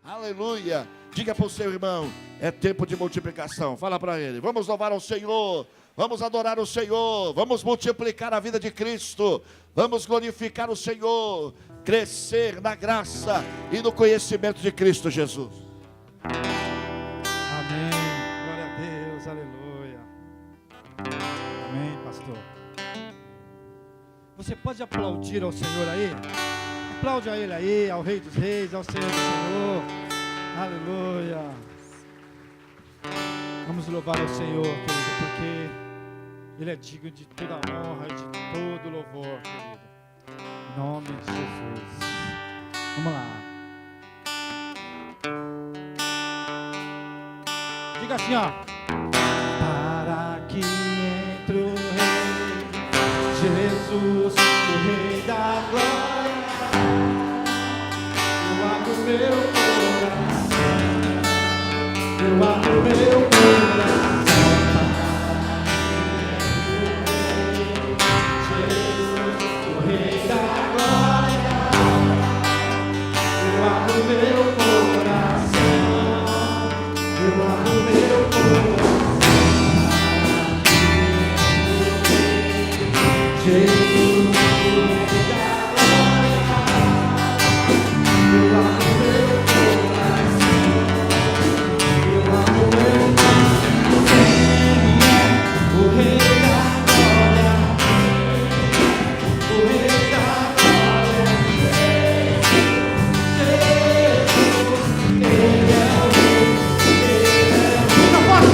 Aleluia. Diga para o seu irmão, é tempo de multiplicação. Fala para ele, vamos louvar ao Senhor, vamos adorar o Senhor, vamos multiplicar a vida de Cristo, vamos glorificar o Senhor, crescer na graça e no conhecimento de Cristo Jesus. Amém, glória a Deus, aleluia. Amém, pastor. Você pode aplaudir ao Senhor aí? Aplaude a Ele aí, ao Rei dos Reis, ao Senhor do Senhor. Aleluia. Vamos louvar ao Senhor, querido, porque Ele é digno de toda a honra e de todo louvor, querido. Em nome de Jesus. Vamos lá. Diga assim, ó. Para que entre o Rei Jesus, o Rei da glória, eu abro meu coração, eu abro meu coração. Jesus, o Rei da glória, eu abro meu coração, eu abro meu coração. Jesus, o Rei da glória, eu abro meu coração, eu abro meu coração. O Rei da glória, o Rei da glória, Jesus, Ele é o Rei, Ele é o Rei. Não pode.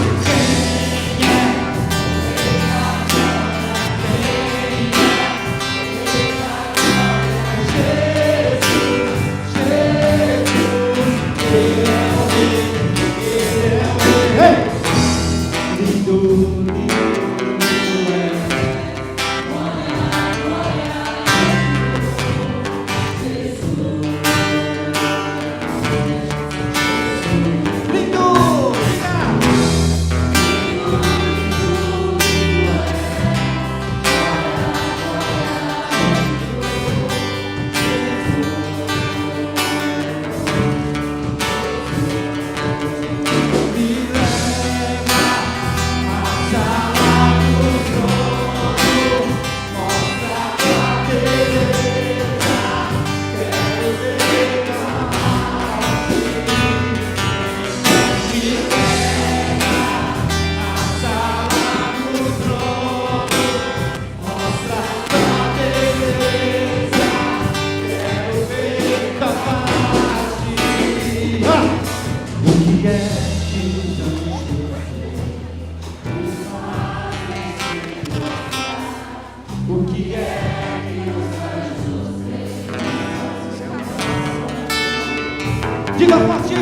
Diga forte!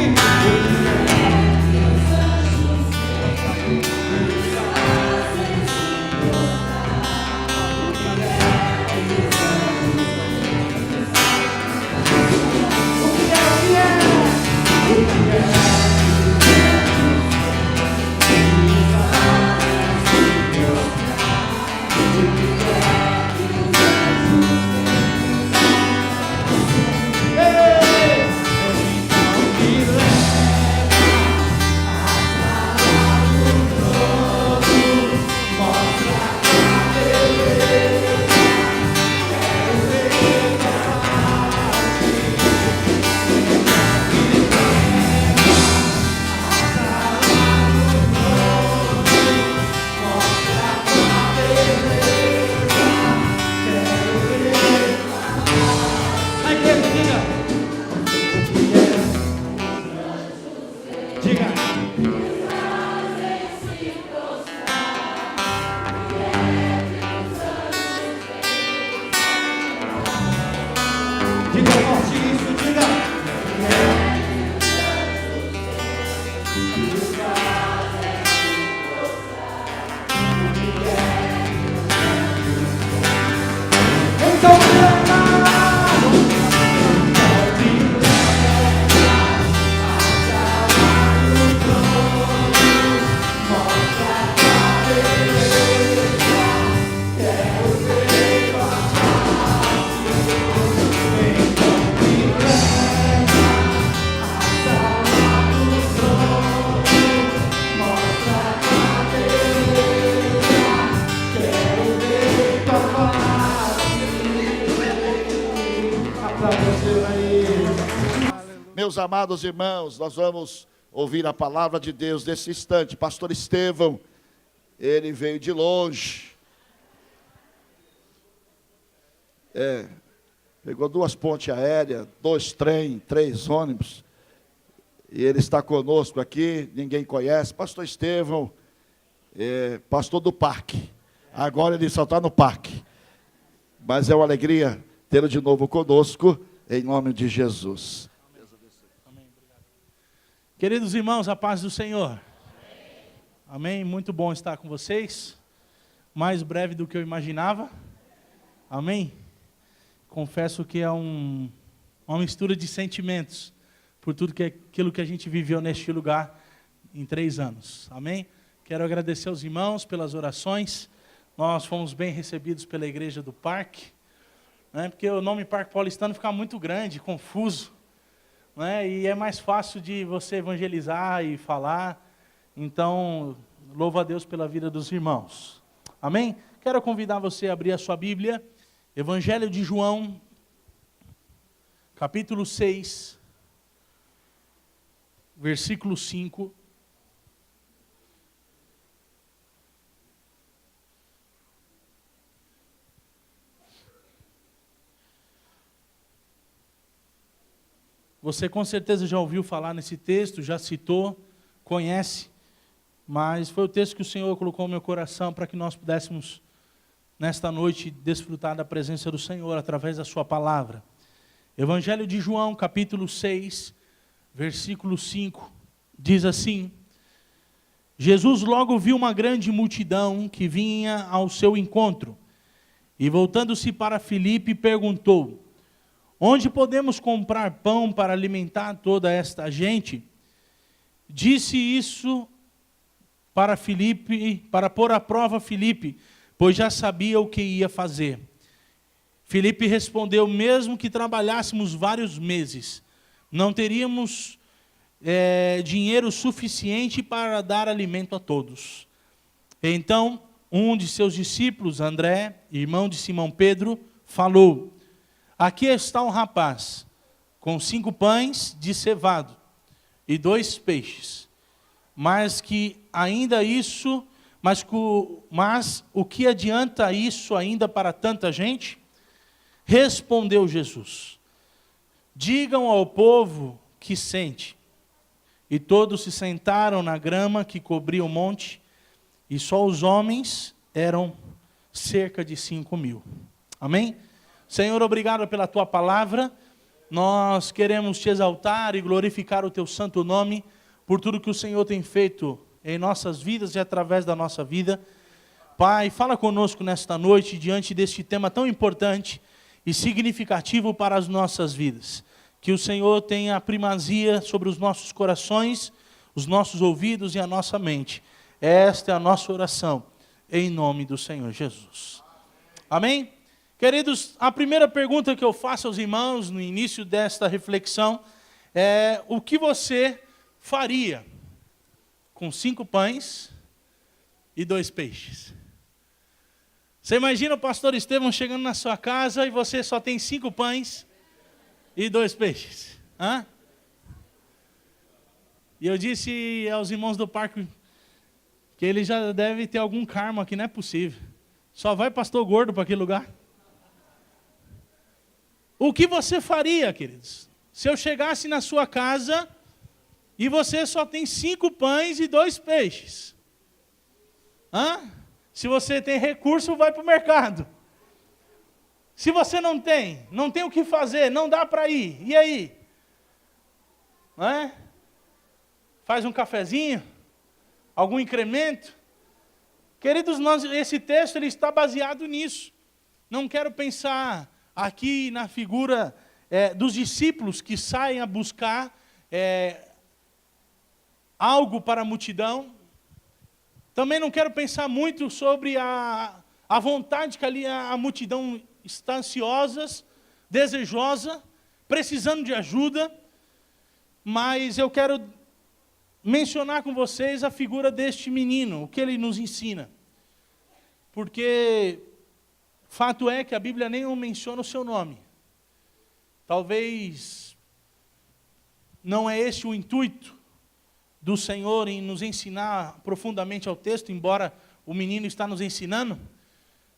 Meus amados irmãos, nós vamos ouvir a palavra de Deus nesse instante. Pastor Estevão, ele veio de longe. Pegou 2 pontes aéreas, 2 trem, 3 ônibus. E ele está conosco aqui, ninguém conhece. Pastor Estevão, pastor do parque. Agora ele só está no parque. Mas é uma alegria tê-lo de novo conosco, em nome de Jesus. Amém. Queridos irmãos, a paz do Senhor. Amém. Muito bom estar com vocês. Mais breve do que eu imaginava. Amém. Confesso que é uma mistura de sentimentos por tudo aquilo que a gente viveu neste lugar em 3 anos. Amém. Quero agradecer aos irmãos pelas orações. Nós fomos bem recebidos pela igreja do parque, né, porque o nome Parque Paulistano fica muito grande, confuso, né, e é mais fácil de você evangelizar e falar. Então, louvo a Deus pela vida dos irmãos. Amém? Quero convidar você a abrir a sua Bíblia, Evangelho de João, capítulo 6, versículo 5. Você com certeza já ouviu falar nesse texto, já citou, conhece, mas foi o texto que o Senhor colocou no meu coração para que nós pudéssemos, nesta noite, desfrutar da presença do Senhor através da sua palavra. Evangelho de João, capítulo 6, versículo 5, diz assim: Jesus logo viu uma grande multidão que vinha ao seu encontro, e voltando-se para Filipe, perguntou: onde podemos comprar pão para alimentar toda esta gente? Disse isso para Filipe, para pôr à prova Filipe, pois já sabia o que ia fazer. Filipe respondeu: mesmo que trabalhássemos vários meses, não teríamos dinheiro suficiente para dar alimento a todos. Então, um de seus discípulos, André, irmão de Simão Pedro, falou: aqui está um rapaz com 5 pães de cevado e 2 peixes, mas o que adianta isso ainda para tanta gente? Respondeu Jesus: digam ao povo que sente. E todos se sentaram na grama que cobria o monte, e só os homens eram cerca de 5.000. Amém? Senhor, obrigado pela tua palavra. Nós queremos te exaltar e glorificar o teu santo nome por tudo que o Senhor tem feito em nossas vidas e através da nossa vida. Pai, fala conosco nesta noite diante deste tema tão importante e significativo para as nossas vidas. Que o Senhor tenha a primazia sobre os nossos corações, os nossos ouvidos e a nossa mente. Esta é a nossa oração, em nome do Senhor Jesus. Amém? Queridos, a primeira pergunta que eu faço aos irmãos no início desta reflexão é: o que você faria com 5 pães e 2 peixes? Você imagina o pastor Estevão chegando na sua casa e você só tem 5 pães e 2 peixes? Hã? E eu disse aos irmãos do parque que ele já deve ter algum karma que não é possível. Só vai pastor gordo para aquele lugar. O que você faria, queridos, se eu chegasse na sua casa e você só tem 5 pães e 2 peixes? Hã? Se você tem recurso, vai para o mercado. Se você não tem o que fazer, não dá para ir, e aí? Não é? Faz um cafezinho? Algum incremento? Queridos, esse texto ele está baseado nisso. Não quero pensar aqui na figura dos discípulos que saem a buscar algo para a multidão. Também não quero pensar muito sobre a vontade que ali a multidão está ansiosa, desejosa, precisando de ajuda. Mas eu quero mencionar com vocês a figura deste menino, o que ele nos ensina. Porque fato é que a Bíblia nem menciona o seu nome. Talvez não é esse o intuito do Senhor em nos ensinar profundamente ao texto, embora o menino está nos ensinando,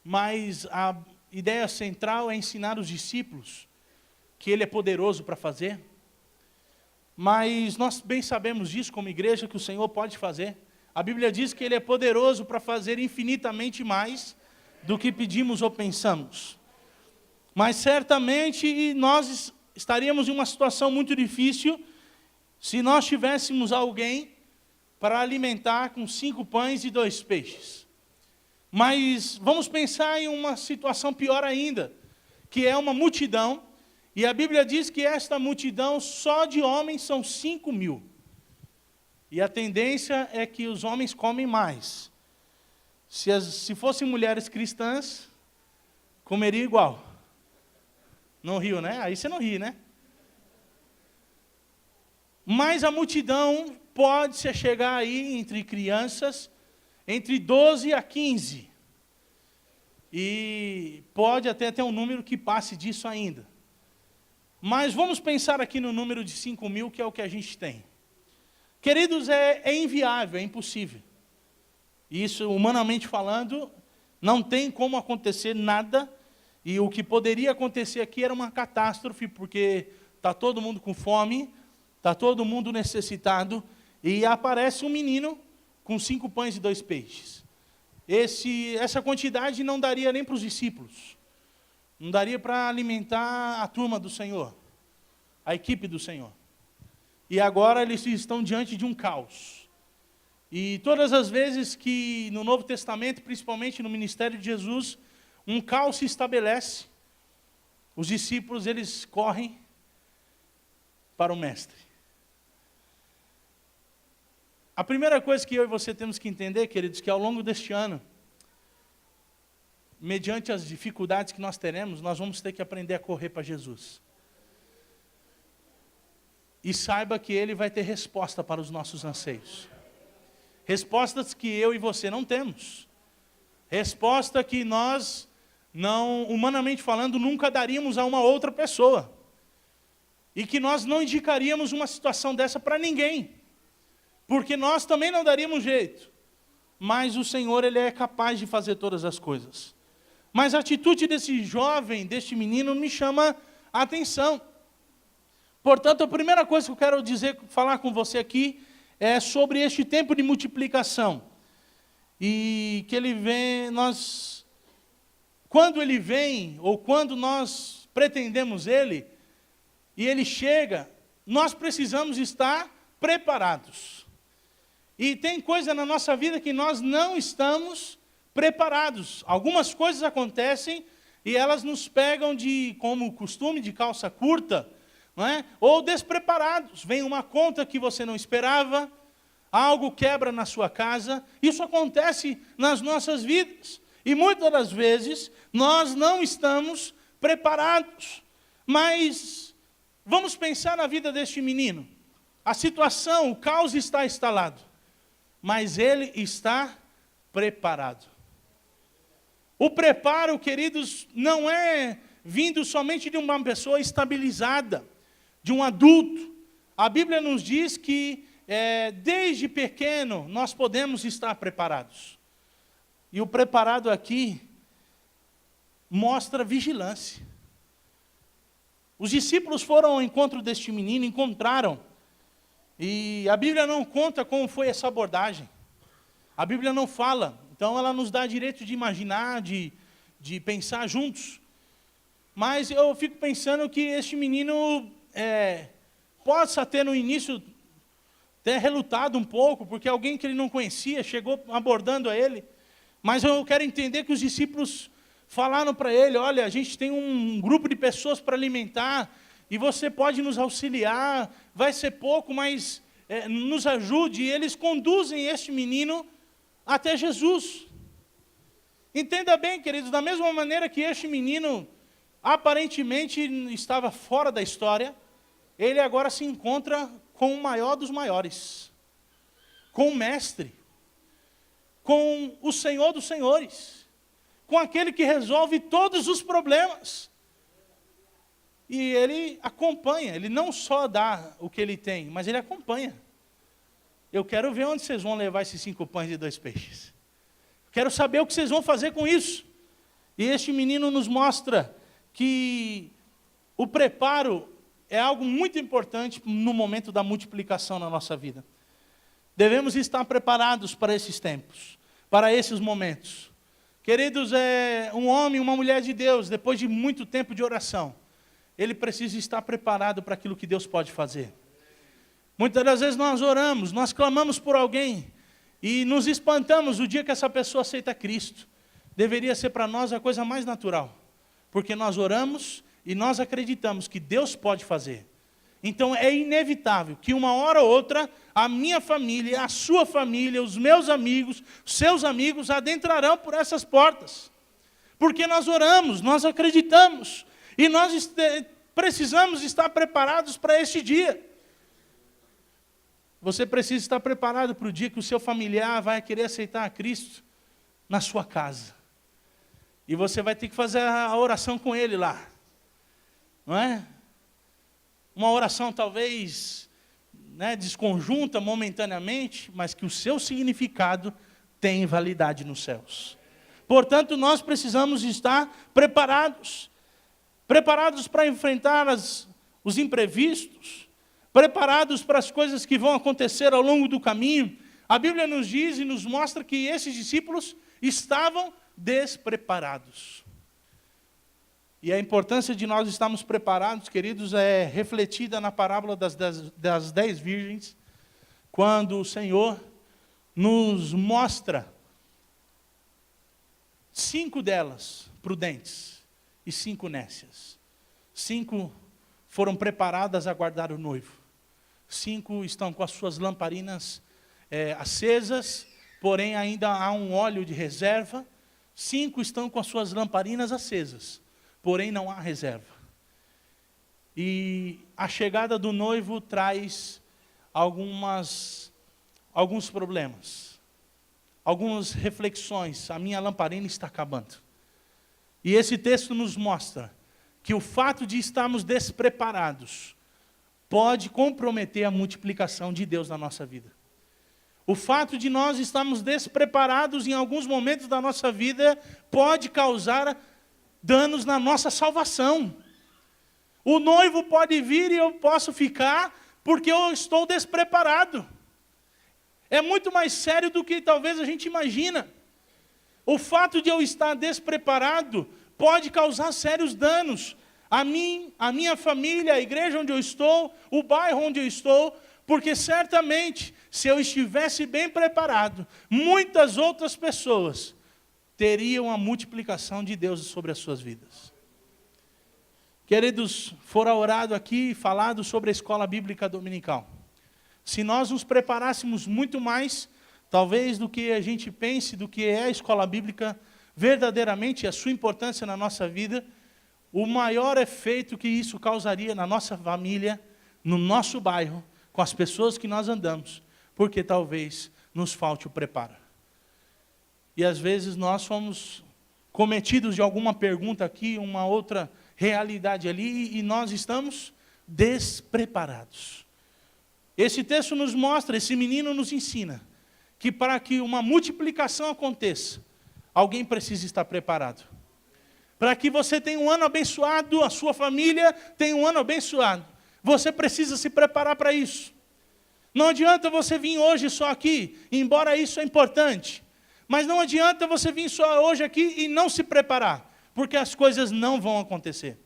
mas a ideia central é ensinar os discípulos que Ele é poderoso para fazer. Mas nós bem sabemos disso como igreja, que o Senhor pode fazer. A Bíblia diz que Ele é poderoso para fazer infinitamente mais do que pedimos ou pensamos. Mas certamente nós estaríamos em uma situação muito difícil se nós tivéssemos alguém para alimentar com 5 pães e 2 peixes. Mas vamos pensar em uma situação pior ainda, que é uma multidão, e a Bíblia diz que esta multidão só de homens são 5.000. E a tendência é que os homens comem mais. Se fossem mulheres cristãs, comeria igual. Não riu, né? Aí você não ri, né? Mas a multidão pode se chegar aí entre crianças, entre 12 a 15. E pode até ter um número que passe disso ainda. Mas vamos pensar aqui no número de 5.000, que é o que a gente tem. Queridos, é inviável, é impossível. Isso, humanamente falando, não tem como acontecer nada. E o que poderia acontecer aqui era uma catástrofe, porque está todo mundo com fome, está todo mundo necessitado, e aparece um menino com 5 pães e 2 peixes. Essa quantidade não daria nem para os discípulos. Não daria para alimentar a turma do Senhor, a equipe do Senhor. E agora eles estão diante de um caos. E todas as vezes que no Novo Testamento, principalmente no ministério de Jesus, um caos se estabelece, os discípulos eles correm para o Mestre. A primeira coisa que eu e você temos que entender, queridos, que ao longo deste ano, mediante as dificuldades que nós teremos, nós vamos ter que aprender a correr para Jesus. E saiba que Ele vai ter resposta para os nossos anseios. Respostas que eu e você não temos. Resposta que nós, não, humanamente falando, nunca daríamos a uma outra pessoa. E que nós não indicaríamos uma situação dessa para ninguém. Porque nós também não daríamos jeito. Mas o Senhor, Ele é capaz de fazer todas as coisas. Mas a atitude desse jovem, deste menino, me chama a atenção. Portanto, a primeira coisa que eu quero falar com você aqui, é sobre este tempo de multiplicação. E que ele vem, quando ele vem, ou quando nós pretendemos ele, e ele chega, nós precisamos estar preparados. E tem coisa na nossa vida que nós não estamos preparados. Algumas coisas acontecem e elas nos pegam como costume, de calça curta, não é? Ou despreparados. Vem uma conta que você não esperava, algo quebra na sua casa. Isso acontece nas nossas vidas. E muitas das vezes nós não estamos preparados. Mas vamos pensar na vida deste menino. A situação, o caos está instalado. Mas ele está preparado. O preparo, queridos, não é vindo somente de uma pessoa estabilizada, de um adulto. A Bíblia nos diz que desde pequeno nós podemos estar preparados. E o preparado aqui mostra vigilância. Os discípulos foram ao encontro deste menino, encontraram. E a Bíblia não conta como foi essa abordagem. A Bíblia não fala. Então ela nos dá direito de imaginar, de pensar juntos. Mas eu fico pensando que este menino possa ter no início até relutado um pouco, porque alguém que ele não conhecia chegou abordando a ele. Mas eu quero entender que os discípulos falaram para ele: olha, a gente tem um grupo de pessoas para alimentar, e você pode nos auxiliar, vai ser pouco, mas nos ajude. E eles conduzem este menino até Jesus. Entenda bem, queridos, da mesma maneira que este menino aparentemente estava fora da história, ele agora se encontra com o maior dos maiores, com o Mestre, com o Senhor dos Senhores, com aquele que resolve todos os problemas. E ele acompanha, ele não só dá o que ele tem, mas ele acompanha. Eu quero ver onde vocês vão levar esses 5 pães e 2 peixes. Quero saber o que vocês vão fazer com isso. E este menino nos mostra que o preparo é algo muito importante no momento da multiplicação na nossa vida. Devemos estar preparados para esses tempos, para esses momentos. Queridos, um homem, uma mulher de Deus, depois de muito tempo de oração, ele precisa estar preparado para aquilo que Deus pode fazer. Muitas das vezes nós oramos, nós clamamos por alguém e nos espantamos o dia que essa pessoa aceita Cristo. Deveria ser para nós a coisa mais natural, porque nós oramos e nós acreditamos que Deus pode fazer. Então é inevitável que uma hora ou outra a minha família, a sua família, os meus amigos, os seus amigos adentrarão por essas portas. Porque nós oramos, nós acreditamos e nós precisamos estar preparados para este dia. Você precisa estar preparado para o dia que o seu familiar vai querer aceitar a Cristo na sua casa. E você vai ter que fazer a oração com ele lá. Não é? Uma oração talvez desconjunta momentaneamente, mas que o seu significado tem validade nos céus. Portanto, nós precisamos estar preparados. Preparados para enfrentar os imprevistos. Preparados para as coisas que vão acontecer ao longo do caminho. A Bíblia nos diz e nos mostra que esses discípulos estavam despreparados. E a importância de nós estarmos preparados, queridos, é refletida na parábola das 10 virgens, quando o Senhor nos mostra 5 delas prudentes e 5 nécias. 5 foram preparadas a guardar o noivo. 5 estão com as suas lamparinas acesas, porém ainda há um óleo de reserva. 5 estão com as suas lamparinas acesas, porém não há reserva. E a chegada do noivo traz alguns problemas, algumas reflexões. A minha lamparina está acabando. E esse texto nos mostra que o fato de estarmos despreparados pode comprometer a multiplicação de Deus na nossa vida. O fato de nós estarmos despreparados em alguns momentos da nossa vida pode causar danos na nossa salvação. O noivo pode vir e eu posso ficar porque eu estou despreparado. É muito mais sério do que talvez a gente imagina. O fato de eu estar despreparado pode causar sérios danos a mim, a minha família, a igreja onde eu estou, o bairro onde eu estou, porque certamente, se eu estivesse bem preparado, muitas outras pessoas teriam a multiplicação de Deus sobre as suas vidas. Queridos, fora orado aqui e falado sobre a escola bíblica dominical. Se nós nos preparássemos muito mais, talvez do que a gente pense, do que é a escola bíblica, verdadeiramente a sua importância na nossa vida, o maior efeito que isso causaria na nossa família, no nosso bairro, com as pessoas que nós andamos, porque talvez nos falte o preparo. E às vezes nós somos cometidos de alguma pergunta aqui, uma outra realidade ali, e nós estamos despreparados. Esse texto nos mostra, esse menino nos ensina, que para que uma multiplicação aconteça, alguém precisa estar preparado. Para que você tenha um ano abençoado, a sua família tenha um ano abençoado, você precisa se preparar para isso. Não adianta você vir hoje só aqui, embora isso é importante, mas não adianta você vir só hoje aqui e não se preparar, porque as coisas não vão acontecer.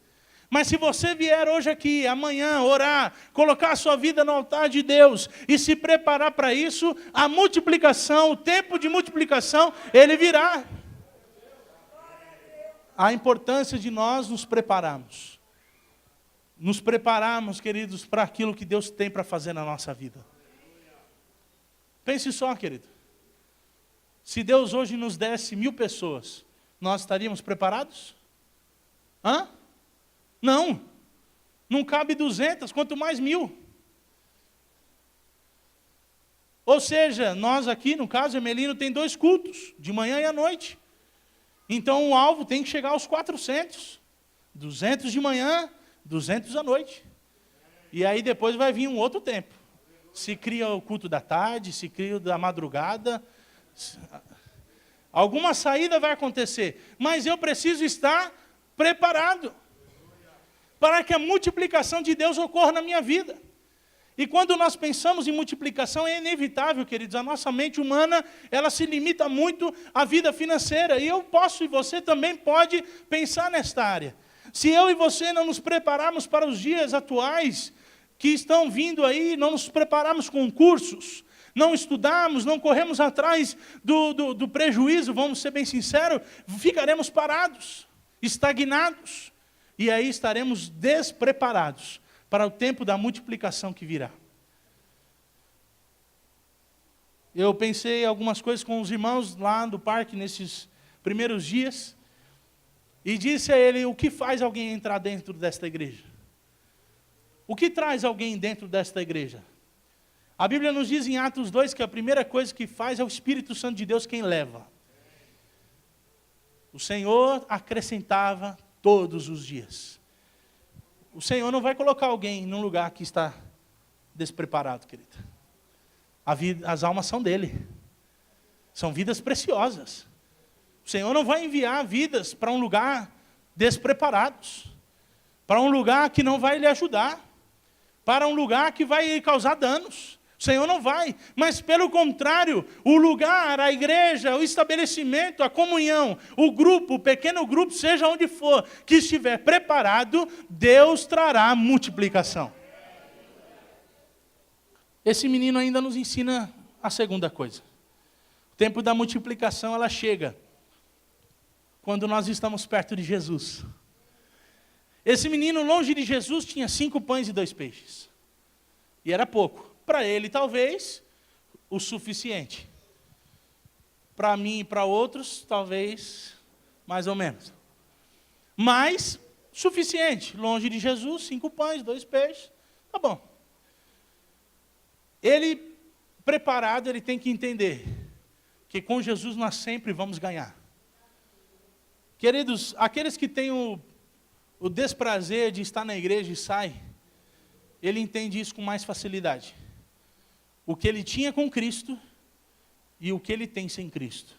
Mas se você vier hoje aqui, amanhã, orar, colocar a sua vida no altar de Deus e se preparar para isso, a multiplicação, o tempo de multiplicação, ele virá. A importância de nós nos prepararmos. Nos prepararmos, queridos, para aquilo que Deus tem para fazer na nossa vida. Pense só, querido. Se Deus hoje nos desse 1000 pessoas, nós estaríamos preparados? Não. Não cabe 200, quanto mais 1000. Ou seja, nós aqui, no caso, Emelino tem 2 cultos, de manhã e à noite. Então o alvo tem que chegar aos 400. 200 de manhã, 200 à noite. E aí depois vai vir um outro tempo. Se cria o culto da tarde, se cria o da madrugada. Alguma saída vai acontecer. Mas eu preciso estar preparado para que a multiplicação de Deus ocorra na minha vida. E quando nós pensamos em multiplicação, é inevitável, queridos, a nossa mente humana, ela se limita muito à vida financeira. E eu posso, e você também pode pensar nesta área. Se eu e você não nos prepararmos para os dias atuais que estão vindo aí, não nos prepararmos com cursos, não estudarmos, não corremos atrás do prejuízo, vamos ser bem sinceros, ficaremos parados, estagnados. E aí estaremos despreparados para o tempo da multiplicação que virá. Eu pensei algumas coisas com os irmãos lá do parque nesses primeiros dias, e disse a ele: o que faz alguém entrar dentro desta igreja? O que traz alguém dentro desta igreja? A Bíblia nos diz em Atos 2 que a primeira coisa que faz é o Espírito Santo de Deus quem leva. O Senhor acrescentava todos os dias. O Senhor não vai colocar alguém num lugar que está despreparado, querida. As almas são dele. São vidas preciosas. O Senhor não vai enviar vidas para um lugar despreparados. Para um lugar que não vai lhe ajudar. Para um lugar que vai causar danos. O Senhor não vai, mas pelo contrário, o lugar, a igreja, o estabelecimento, a comunhão, o grupo, o pequeno grupo, seja onde for, que estiver preparado, Deus trará multiplicação. Esse menino ainda nos ensina a segunda coisa. O tempo da multiplicação, ela chega quando nós estamos perto de Jesus. Esse menino, longe de Jesus, tinha 5 pães e 2 peixes. E era pouco. Para ele, talvez, o suficiente. Para mim e para outros, talvez, mais ou menos. Mas, suficiente. Longe de Jesus, 5 pães, 2 peixes. Tá bom. Ele, preparado, ele tem que entender que com Jesus nós sempre vamos ganhar. Queridos, aqueles que têm o desprazer de estar na igreja e saem, ele entende isso com mais facilidade. O que ele tinha com Cristo e o que ele tem sem Cristo.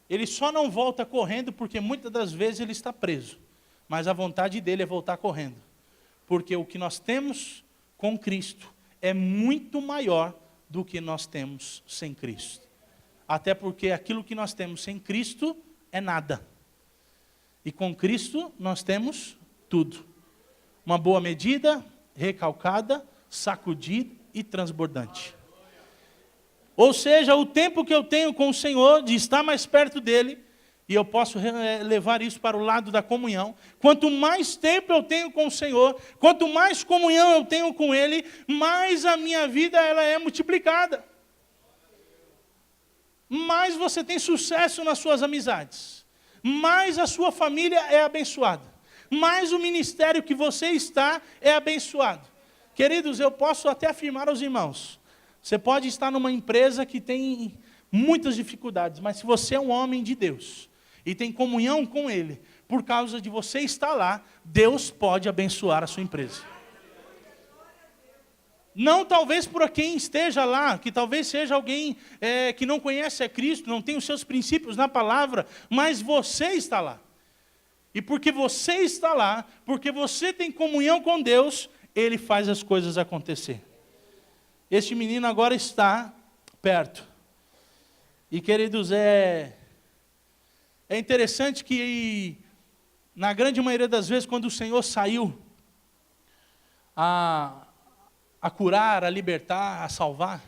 Ele só não volta correndo porque muitas das vezes ele está preso. Mas a vontade dele é voltar correndo. Porque o que nós temos com Cristo é muito maior do que nós temos sem Cristo. Até porque aquilo que nós temos sem Cristo é nada. E com Cristo nós temos tudo. Uma boa medida, recalcada, sacudida e transbordante. Ou seja, o tempo que eu tenho com o Senhor, de estar mais perto dEle, e eu posso levar isso para o lado da comunhão. Quanto mais tempo eu tenho com o Senhor, quanto mais comunhão eu tenho com Ele, mais a minha vida ela é multiplicada. Mais você tem sucesso nas suas amizades. Mais a sua família é abençoada. Mais o ministério que você está é abençoado. Queridos, eu posso até afirmar aos irmãos, você pode estar numa empresa que tem muitas dificuldades, mas se você é um homem de Deus e tem comunhão com Ele, por causa de você estar lá, Deus pode abençoar a sua empresa. Não talvez por quem esteja lá, que talvez seja alguém que não conhece a Cristo, não tem os seus princípios na palavra, mas você está lá. E porque você está lá, porque você tem comunhão com Deus, Ele faz as coisas acontecer. Este menino agora está perto. E, queridos, é interessante que, na grande maioria das vezes, quando o Senhor saiu a curar, a libertar, a salvar,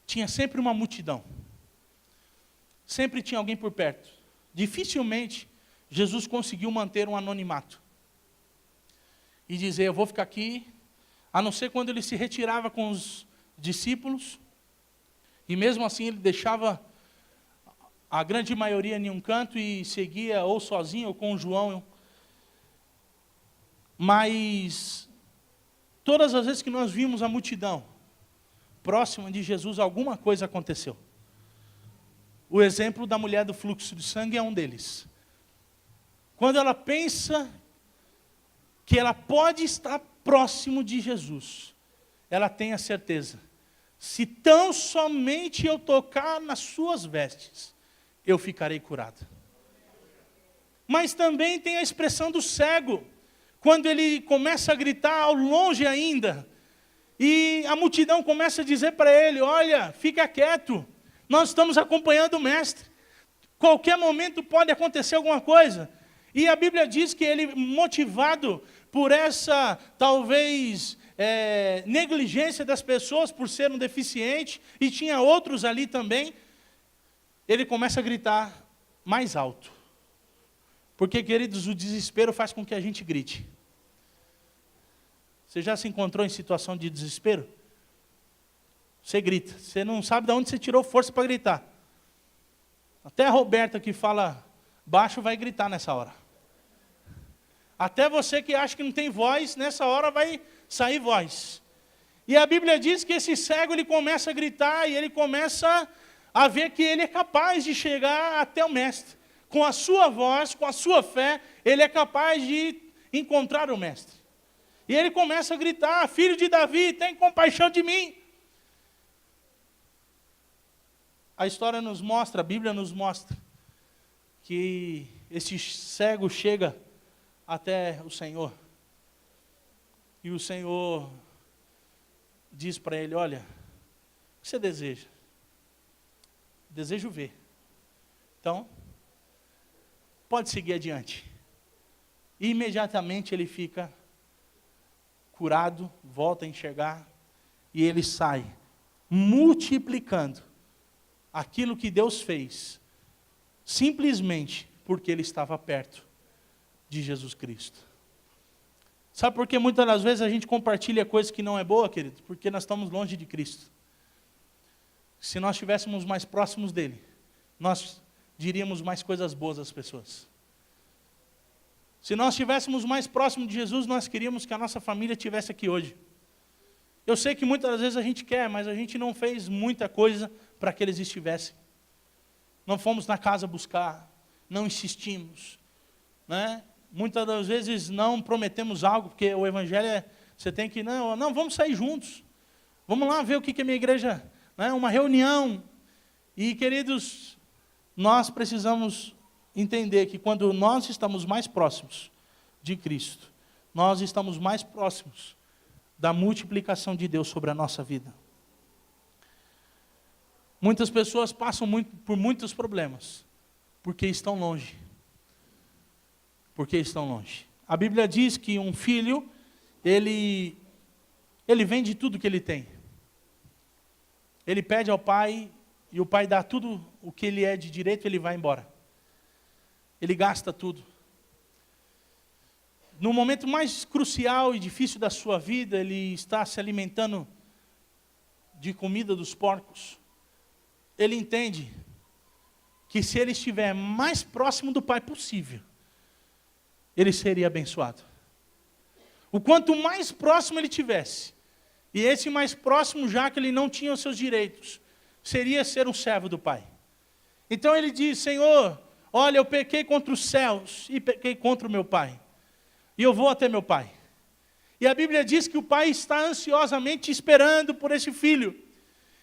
tinha sempre uma multidão. Sempre tinha alguém por perto. Dificilmente Jesus conseguiu manter um anonimato. E dizer, eu vou ficar aqui, a não ser quando ele se retirava com os discípulos, e mesmo assim ele deixava a grande maioria em um canto e seguia ou sozinho ou com João. Mas todas as vezes que nós vimos a multidão próxima de Jesus, alguma coisa aconteceu. O exemplo da mulher do fluxo de sangue é um deles. Quando ela pensa que ela pode estar próximo de Jesus, ela tem a certeza, se tão somente eu tocar nas suas vestes, eu ficarei curado. Mas também tem a expressão do cego, quando ele começa a gritar ao longe ainda, e a multidão começa a dizer para ele, olha, fica quieto, nós estamos acompanhando o mestre, qualquer momento pode acontecer alguma coisa. E a Bíblia diz que ele, motivado por essa, talvez, negligência das pessoas, por ser um deficiente, e tinha outros ali também, ele começa a gritar mais alto. Porque, queridos, o desespero faz com que a gente grite. Você já se encontrou em situação de desespero? Você grita. Você não sabe de onde você tirou força para gritar. Até a Roberta, que fala baixo, vai gritar nessa hora. Até você que acha que não tem voz, nessa hora vai sair voz. E a Bíblia diz que esse cego, ele começa a gritar e ele começa a ver que ele é capaz de chegar até o mestre. Com a sua voz, com a sua fé, ele é capaz de encontrar o mestre. E ele começa a gritar, filho de Davi, tem compaixão de mim. A história nos mostra, a Bíblia nos mostra, que esse cego chega até o Senhor. E o Senhor diz para ele, olha, o que você deseja? Desejo ver. Então, pode seguir adiante. E imediatamente ele fica curado, volta a enxergar, e ele sai multiplicando aquilo que Deus fez, simplesmente porque ele estava perto de Jesus Cristo. Sabe por que muitas das vezes a gente compartilha coisa que não é boa, querido? Porque nós estamos longe de Cristo. Se nós estivéssemos mais próximos dele, nós diríamos mais coisas boas às pessoas. Se nós estivéssemos mais próximos de Jesus, nós queríamos que a nossa família estivesse aqui hoje. Eu sei que muitas das vezes a gente quer, mas a gente não fez muita coisa para que eles estivessem. Não fomos na casa buscar, não insistimos, né? Muitas das vezes não prometemos algo, porque o evangelho é, você tem que, não, vamos sair juntos. Vamos lá ver o que a minha igreja, né? Uma reunião. E, queridos, nós precisamos entender que quando nós estamos mais próximos de Cristo, nós estamos mais próximos da multiplicação de Deus sobre a nossa vida. Muitas pessoas passam por muitos problemas, porque estão longe. Porque estão longe. A Bíblia diz que um filho, ele vende tudo que ele tem. Ele pede ao pai, e o pai dá tudo o que ele é de direito, ele vai embora. Ele gasta tudo. No momento mais crucial e difícil da sua vida, ele está se alimentando de comida dos porcos. Ele entende que se ele estiver mais próximo do pai possível, ele seria abençoado. O quanto mais próximo ele tivesse, e esse mais próximo, já que ele não tinha os seus direitos, seria ser um servo do pai. Então ele diz, Senhor, olha, eu pequei contra os céus e pequei contra o meu pai. E eu vou até meu pai. E a Bíblia diz que o pai está ansiosamente esperando por esse filho.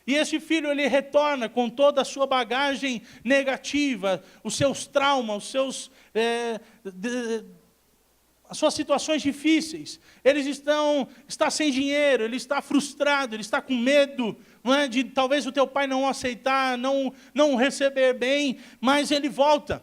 E esse filho, ele retorna com toda a sua bagagem negativa, os seus traumas, as suas situações difíceis. Ele está sem dinheiro, ele está frustrado, ele está com medo, não é, de talvez o teu pai não aceitar, não receber bem, mas ele volta.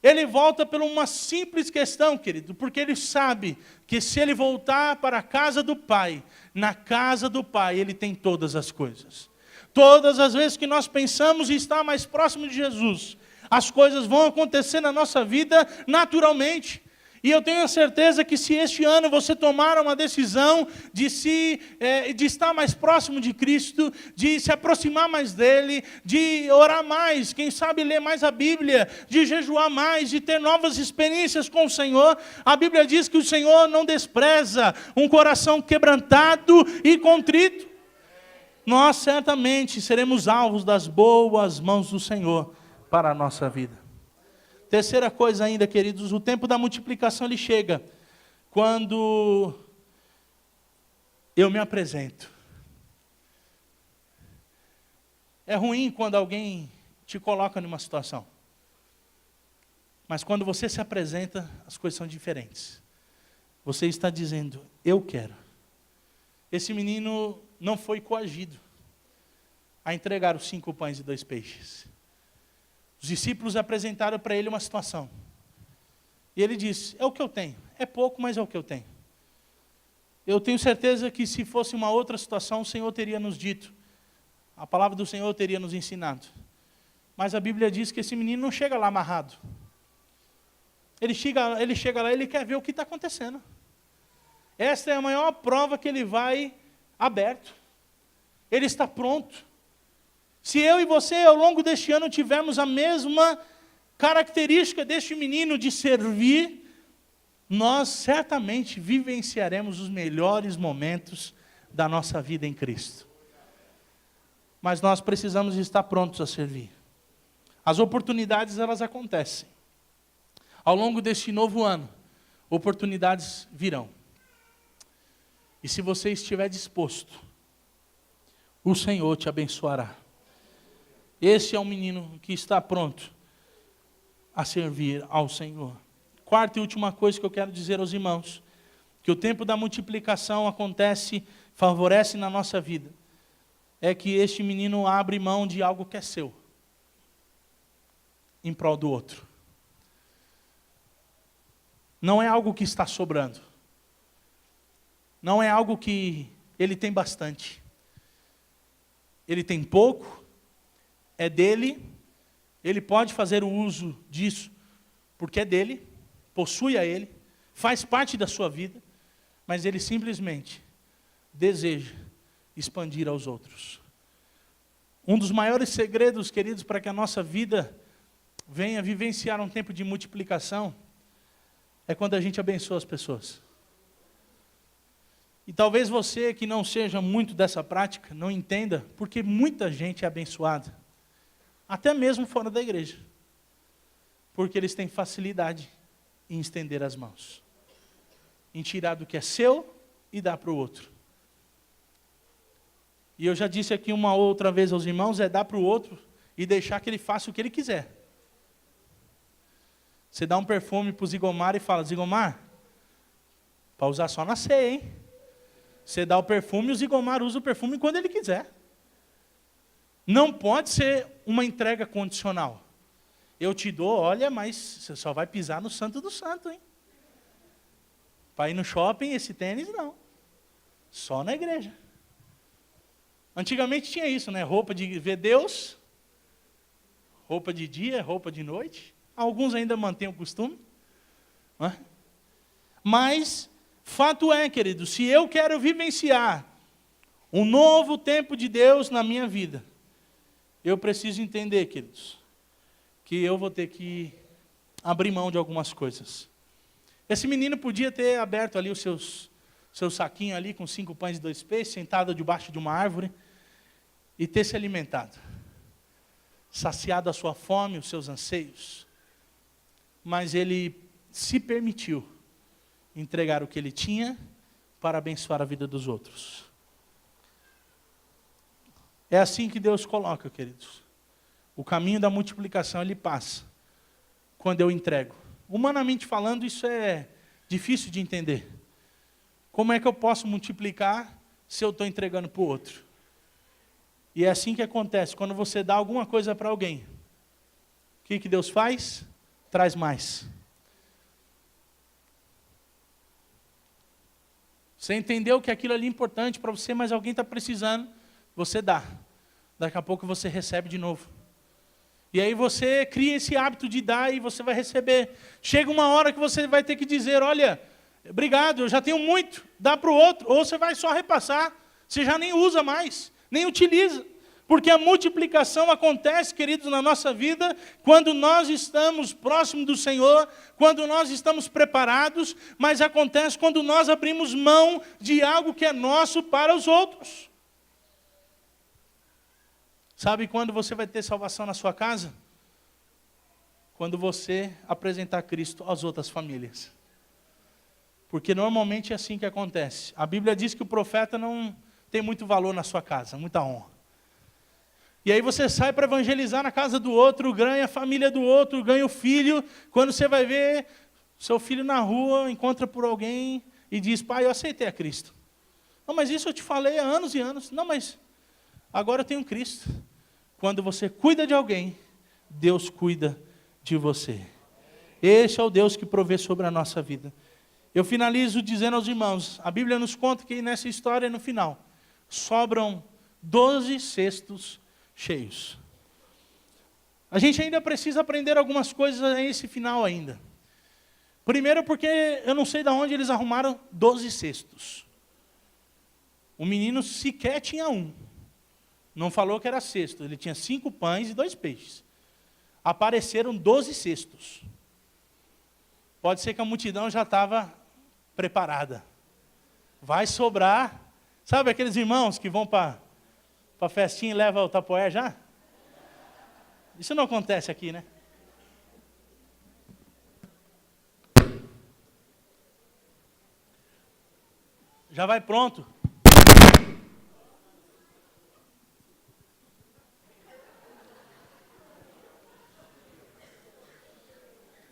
Ele volta por uma simples questão, querido, porque ele sabe que se ele voltar para a casa do pai, na casa do pai ele tem todas as coisas. Todas as vezes que nós pensamos em estar mais próximo de Jesus, as coisas vão acontecer na nossa vida naturalmente. E eu tenho a certeza que se este ano você tomar uma decisão de estar mais próximo de Cristo, de se aproximar mais dEle, de orar mais, quem sabe ler mais a Bíblia, de jejuar mais, de ter novas experiências com o Senhor, a Bíblia diz que o Senhor não despreza um coração quebrantado e contrito. Nós certamente seremos alvos das boas mãos do Senhor para a nossa vida. Terceira coisa ainda, queridos, o tempo da multiplicação ele chega quando eu me apresento. É ruim quando alguém te coloca numa situação. Mas quando você se apresenta, as coisas são diferentes. Você está dizendo, eu quero. Esse menino não foi coagido a entregar os 5 pães e 2 peixes. Os discípulos apresentaram para ele uma situação. E ele disse, é o que eu tenho. É pouco, mas é o que eu tenho. Eu tenho certeza que se fosse uma outra situação, o Senhor teria nos dito. A palavra do Senhor teria nos ensinado. Mas a Bíblia diz que esse menino não chega lá amarrado. Ele chega lá e ele quer ver o que está acontecendo. Esta é a maior prova que ele vai aberto. Ele está pronto. Se eu e você, ao longo deste ano, tivermos a mesma característica deste menino de servir, nós certamente vivenciaremos os melhores momentos da nossa vida em Cristo. Mas nós precisamos estar prontos a servir. As oportunidades, elas acontecem. Ao longo deste novo ano, oportunidades virão. E se você estiver disposto, o Senhor te abençoará. Esse é um menino que está pronto a servir ao Senhor. Quarta e última coisa que eu quero dizer aos irmãos, que o tempo da multiplicação acontece, favorece na nossa vida, é que este menino abre mão de algo que é seu, em prol do outro. Não é algo que está sobrando. Não é algo que ele tem bastante. Ele tem pouco, é dele, ele pode fazer o uso disso, porque é dele, possui a ele, faz parte da sua vida, mas ele simplesmente deseja expandir aos outros. Um dos maiores segredos, queridos, para que a nossa vida venha vivenciar um tempo de multiplicação, é quando a gente abençoa as pessoas. E talvez você que não seja muito dessa prática, não entenda, porque muita gente é abençoada, até mesmo fora da igreja, porque eles têm facilidade em estender as mãos, em tirar do que é seu e dar para o outro. E eu já disse aqui uma outra vez aos irmãos, é dar para o outro e deixar que ele faça o que ele quiser. Você dá um perfume para o Zigomar e fala, Zigomar, para usar só na ceia, hein? Você dá o perfume e o Zigomar usa o perfume quando ele quiser. Não pode ser uma entrega condicional. Eu te dou, olha, mas você só vai pisar no santo do santo, hein? Para ir no shopping, esse tênis, não. Só na igreja. Antigamente tinha isso, né? Roupa de ver Deus, roupa de dia, roupa de noite. Alguns ainda mantêm o costume. Né? Mas, fato é, querido, se eu quero vivenciar um novo tempo de Deus na minha vida, eu preciso entender, queridos, que eu vou ter que abrir mão de algumas coisas. Esse menino podia ter aberto ali o seu saquinho ali com 5 pães e 2 peixes, sentado debaixo de uma árvore e ter se alimentado, saciado a sua fome, os seus anseios. Mas ele se permitiu entregar o que ele tinha para abençoar a vida dos outros. É assim que Deus coloca, queridos. O caminho da multiplicação, ele passa quando eu entrego. Humanamente falando, isso é difícil de entender. Como é que eu posso multiplicar se eu estou entregando para o outro? E é assim que acontece. Quando você dá alguma coisa para alguém, o que Deus faz? Traz mais. Você entendeu que aquilo ali é importante para você, mas alguém está precisando, você dá. Daqui a pouco você recebe de novo. E aí você cria esse hábito de dar e você vai receber. Chega uma hora que você vai ter que dizer, olha, obrigado, eu já tenho muito, dá para o outro. Ou você vai só repassar, você já nem usa mais, nem utiliza. Porque a multiplicação acontece, queridos, na nossa vida, quando nós estamos próximos do Senhor, quando nós estamos preparados, mas acontece quando nós abrimos mão de algo que é nosso para os outros. Sabe quando você vai ter salvação na sua casa? Quando você apresentar Cristo às outras famílias. Porque normalmente é assim que acontece. A Bíblia diz que o profeta não tem muito valor na sua casa, muita honra. E aí você sai para evangelizar na casa do outro, ganha a família do outro, ganha o filho. Quando você vai ver seu filho na rua, encontra por alguém e diz, pai, eu aceitei a Cristo. Não, mas isso eu te falei há anos e anos. Não, mas agora eu tenho Cristo. Quando você cuida de alguém, Deus cuida de você. Esse é o Deus que provê sobre a nossa vida. Eu finalizo dizendo aos irmãos, a Bíblia nos conta que nessa história, no final, sobram 12 cestos cheios. A gente ainda precisa aprender algumas coisas nesse final ainda. Primeiro porque eu não sei de onde eles arrumaram 12 cestos. O menino sequer tinha um. Não falou que era cesto, ele tinha 5 pães e 2 peixes. Apareceram 12 cestos. Pode ser que a multidão já estava preparada. Vai sobrar. Sabe aqueles irmãos que vão para a festinha e levam o tapoé já? Isso não acontece aqui, né? Já vai pronto.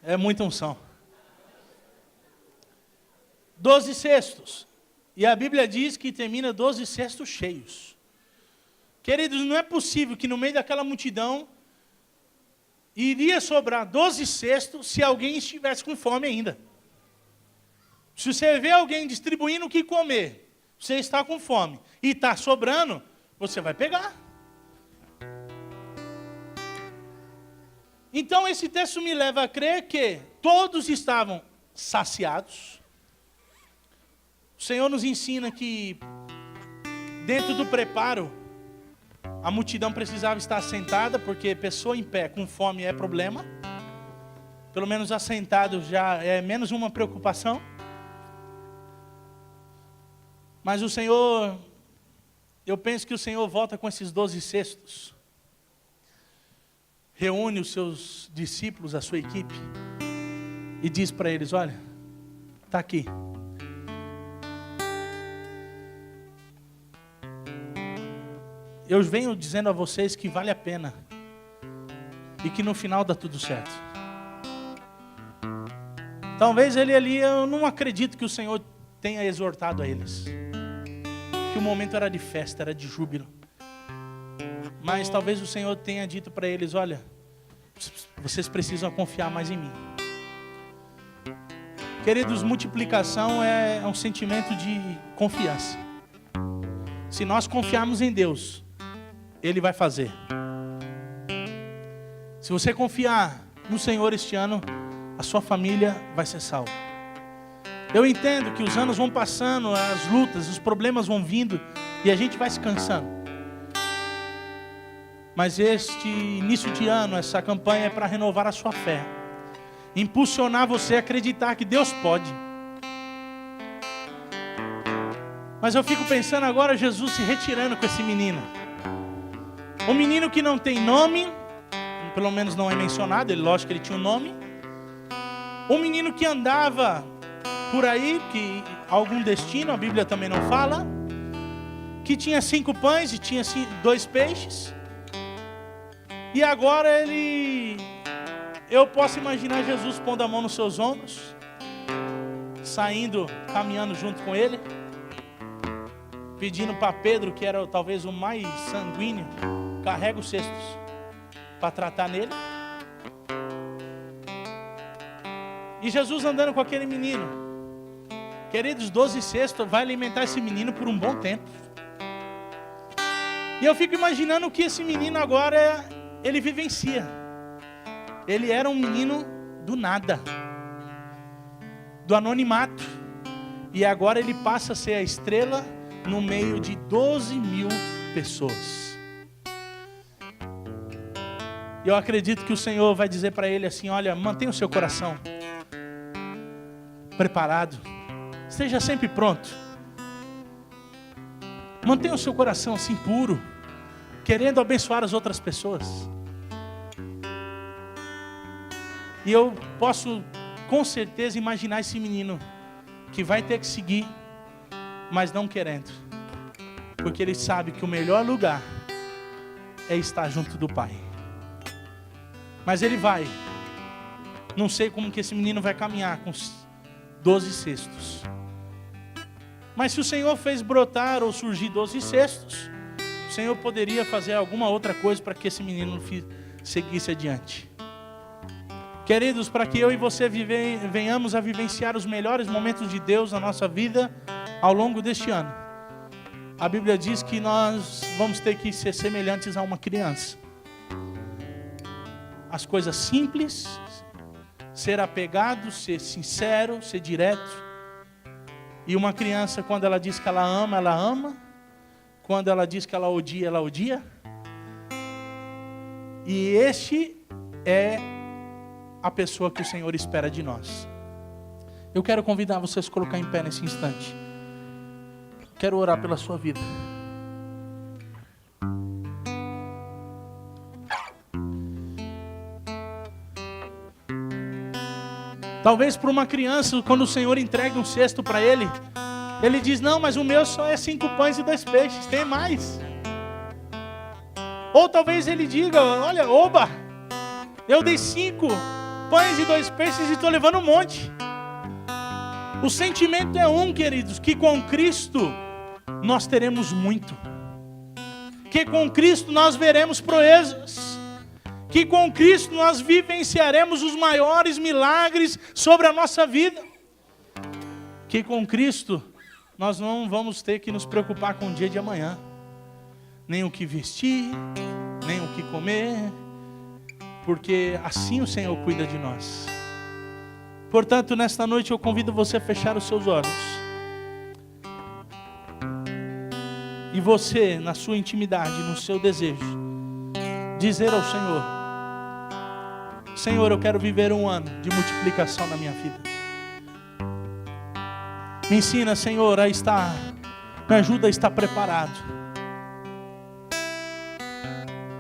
É muita unção. 12 cestos. E a Bíblia diz que termina 12 cestos cheios. Queridos, não é possível que no meio daquela multidão iria sobrar 12 cestos se alguém estivesse com fome ainda. Se você vê alguém distribuindo o que comer, você está com fome e está sobrando, você vai pegar. Então esse texto me leva a crer que todos estavam saciados. O Senhor nos ensina que dentro do preparo, a multidão precisava estar sentada, porque pessoa em pé com fome é problema. Pelo menos assentado já é menos uma preocupação. Mas o Senhor, eu penso que o Senhor volta com esses 12 cestos. Reúne os seus discípulos, a sua equipe, e diz para eles, olha, está aqui. Eu venho dizendo a vocês que vale a pena e que no final dá tudo certo. Talvez ele ali, eu não acredito que o Senhor tenha exortado a eles, que o momento era de festa, era de júbilo. Mas talvez o Senhor tenha dito para eles, olha, vocês precisam confiar mais em mim. Queridos, multiplicação é um sentimento de confiança. Se nós confiarmos em Deus, Ele vai fazer. Se você confiar no Senhor este ano, a sua família vai ser salva. Eu entendo que os anos vão passando, as lutas, os problemas vão vindo e a gente vai se cansando. Mas este início de ano, essa campanha é para renovar a sua fé. Impulsionar você a acreditar que Deus pode. Mas eu fico pensando agora Jesus se retirando com esse menino. Um menino que não tem nome, pelo menos não é mencionado, lógico que ele tinha um nome. Um menino que andava por aí, que algum destino, a Bíblia também não fala. Que tinha 5 pães e tinha 2 peixes. E agora eu posso imaginar Jesus pondo a mão nos seus ombros, saindo, caminhando junto com ele, pedindo para Pedro, que era talvez o mais sanguíneo, carrega os cestos para tratar nele. E Jesus andando com aquele menino. Queridos, 12 cestos vai alimentar esse menino por um bom tempo. E eu fico imaginando o que esse menino agora ele vivencia. Ele era um menino do nada, do anonimato, e agora ele passa a ser a estrela no meio de 12.000 pessoas. E eu acredito que o Senhor vai dizer para ele assim, olha, mantenha o seu coração preparado, esteja sempre pronto, mantenha o seu coração assim puro, querendo abençoar as outras pessoas. E eu posso com certeza imaginar esse menino que vai ter que seguir, mas não querendo, porque ele sabe que o melhor lugar é estar junto do Pai. Mas ele vai. Não sei como que esse menino vai caminhar com 12 cestos. Mas se o Senhor fez brotar ou surgir 12 cestos, o Senhor poderia fazer alguma outra coisa para que esse menino seguisse adiante. Queridos, para que eu e você venhamos a vivenciar os melhores momentos de Deus na nossa vida ao longo deste ano, a Bíblia diz que nós vamos ter que ser semelhantes a uma criança. As coisas simples, ser apegado, ser sincero, ser direto. E uma criança, quando ela diz que ela ama, ela ama. Quando ela diz que ela odia, ela odia. E este é a pessoa que o Senhor espera de nós. Eu quero convidar você a se colocar em pé nesse instante. Quero orar pela sua vida. Talvez para uma criança, quando o Senhor entrega um cesto para ele, ele diz, não, mas o meu só é 5 pães e 2 peixes, tem mais. Ou talvez ele diga, olha, oba, eu dei 5 pães e 2 peixes e estou levando um monte. O sentimento é queridos, que com Cristo nós teremos muito. Que com Cristo nós veremos proezas. Que com Cristo nós vivenciaremos os maiores milagres sobre a nossa vida. Que com Cristo nós não vamos ter que nos preocupar com o dia de amanhã. Nem o que vestir, nem o que comer. Porque assim o Senhor cuida de nós. Portanto, nesta noite eu convido você a fechar os seus olhos. E você, na sua intimidade, no seu desejo, dizer ao Senhor, Senhor, eu quero viver um ano de multiplicação na minha vida. Me ensina, Senhor, me ajuda a estar preparado.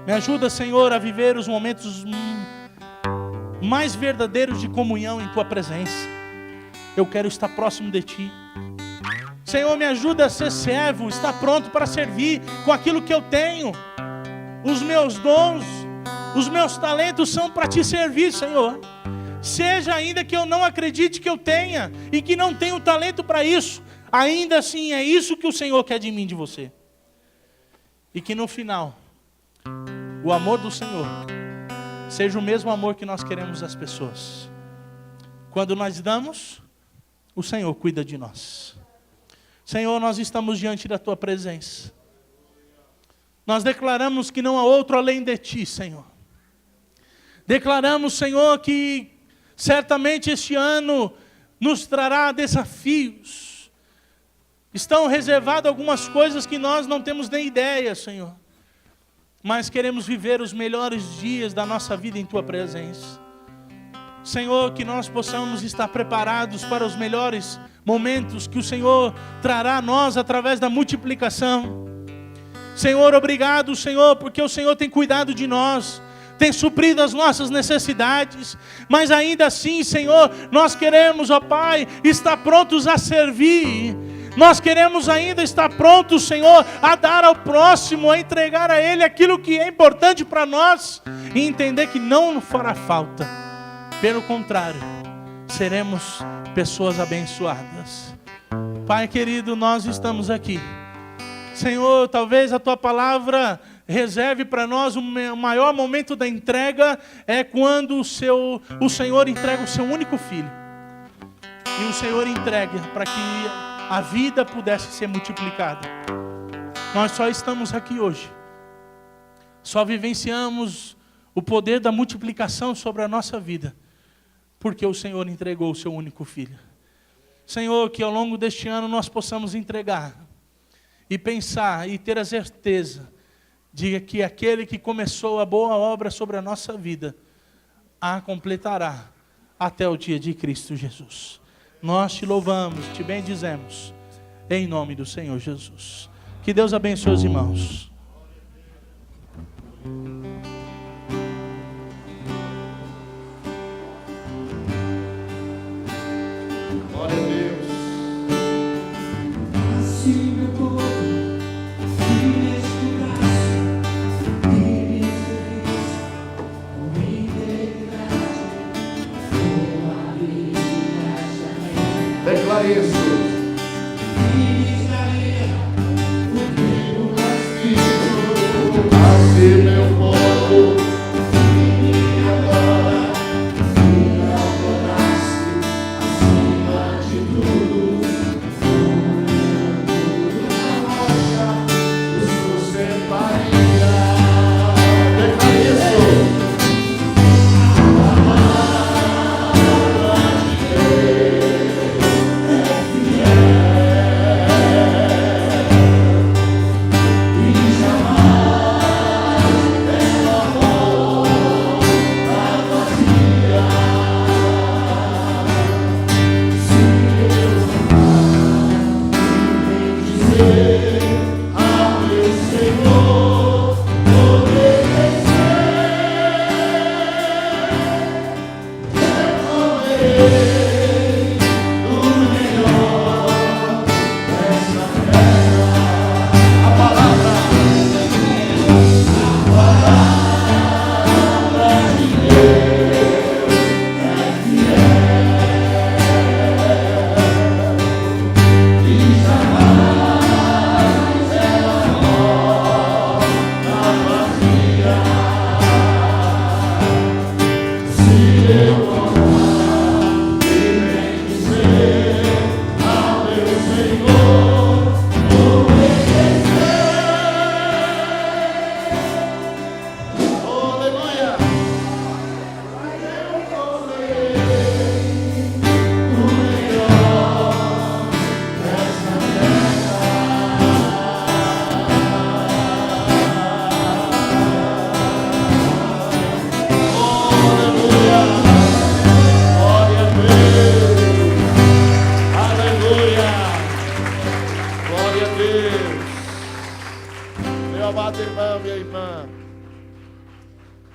Me ajuda, Senhor, a viver os momentos mais verdadeiros de comunhão em Tua presença. Eu quero estar próximo de Ti. Senhor, me ajuda a ser servo, estar pronto para servir com aquilo que eu tenho. Os meus dons, os meus talentos são para Te servir, Senhor. Seja ainda que eu não acredite que eu tenha e que não tenho talento para isso, ainda assim é isso que o Senhor quer de mim, de você. E que no final, o amor do Senhor seja o mesmo amor que nós queremos das pessoas. Quando nós damos, o Senhor cuida de nós. Senhor, nós estamos diante da Tua presença. Nós declaramos que não há outro além de Ti, Senhor. Declaramos, Senhor, que certamente este ano nos trará desafios. Estão reservadas algumas coisas que nós não temos nem ideia, Senhor. Mas queremos viver os melhores dias da nossa vida em Tua presença. Senhor, que nós possamos estar preparados para os melhores momentos que o Senhor trará a nós através da multiplicação. Senhor, obrigado, Senhor, porque o Senhor tem cuidado de nós, tem suprido as nossas necessidades, mas ainda assim, Senhor, nós queremos, ó Pai, estar prontos a servir. Nós queremos ainda estar prontos, Senhor, a dar ao próximo, a entregar a Ele aquilo que é importante para nós e entender que não nos fará falta. Pelo contrário, seremos pessoas abençoadas. Pai querido, nós estamos aqui. Senhor, talvez a Tua palavra reserve para nós o maior momento da entrega é quando o Senhor entrega o Seu único Filho. E o Senhor entrega para que a vida pudesse ser multiplicada. Nós só estamos aqui hoje. Só vivenciamos o poder da multiplicação sobre a nossa vida, porque o Senhor entregou o Seu único Filho. Senhor, que ao longo deste ano nós possamos entregar e pensar e ter a certeza de que aquele que começou a boa obra sobre a nossa vida a completará até o dia de Cristo Jesus. Nós Te louvamos, Te bendizemos, em nome do Senhor Jesus. Que Deus abençoe os irmãos. Glória a Deus. meu povo me adora, me adorasse acima de tudo, tudo sustentaria. Declara isso.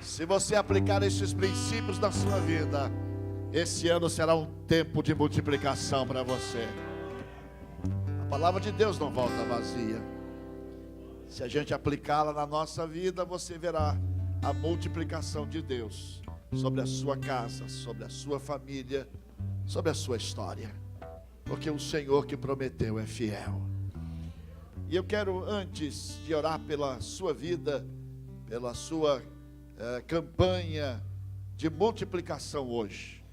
Se você aplicar esses princípios na sua vida, esse ano será um tempo de multiplicação para você. A palavra de Deus não volta vazia. Se a gente aplicá-la na nossa vida, você verá a multiplicação de Deus sobre a sua casa, sobre a sua família, sobre a sua história. Porque o Senhor que prometeu é fiel. E eu quero, antes de orar pela sua vida, pela sua campanha de multiplicação hoje,